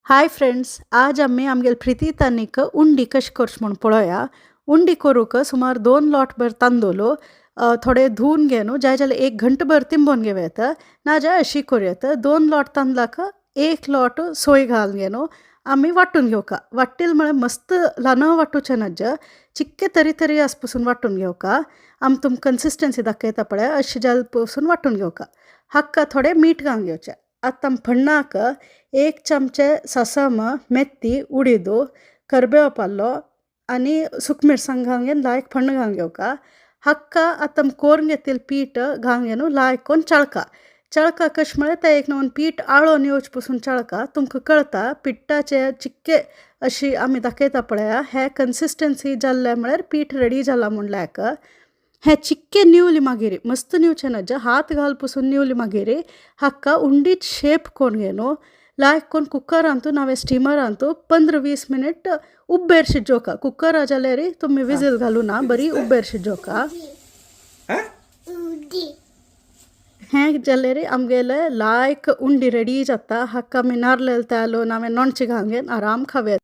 Hi friends, आज आम्ही आमगेल प्रीती तानीक उंडी कशी करच म्हूण पळोवया. उंडी करूक सुमार 2 लोटभर तांदूळ थोडे धुवन घेवन जाय जाल्यार 1 घंटभर तिंबोवन घेवयात. नाजाल्यार अशी करूयात, 2 लोट तांदळाक 1 लोट सोय घालून घेवन आमी वांटून घेवका. वाट्टील म्हळ्यार मस्त ल्हान वांटूचे नज, चिक्के तरी तरी आस पसून वांटून घेवका. आमी तुमकां कन्सिस्टन्सी दाखयता पळय, अशी जाल पसून वांटून घेवका. हाका थोडे मीठ घालून घेवचें. आतां फण्णाक 1 चमचे ससम, मेथी, उडीद, करबेव पालो आनी सुकमिरसांग घालून घेवन लायक फण्ण घालून घेवका. हाका आतां कोरून घेतिल्लें पीठ घालून घेवन लायक कोन्न चळका. चळका कशें म्हळ्यार तें एक नवून पीठ आळोन येवचे पसून चळका. तुमकां कळता पिठ्ठाचे चिक्के अशी आमी दाखयता पळया, हे कन्सिस्टन्सी जाल्ले म्हळ्यार पीठ रेडी जाला म्हूण लायक. हे चिक्के निवले मागीर मस्त निवचे नज, हात घाल पसून निवले मागीर हाका उंडीच शेप कोरून घेवन लायक कोन्न कुकरांतू नावे स्टिमरांतू 15-20 मिनिट उब्बेर शिजोवका. कुकरा जाल्यार तुमी विजील घालू ना, बरी उब्बेर शिजोवका. हें जाल्यार आमगेले लायक उंडी रेडी जाता. हाका आमी नारळेल तेल नावे लोणचें घालून घेवन आराम खावया.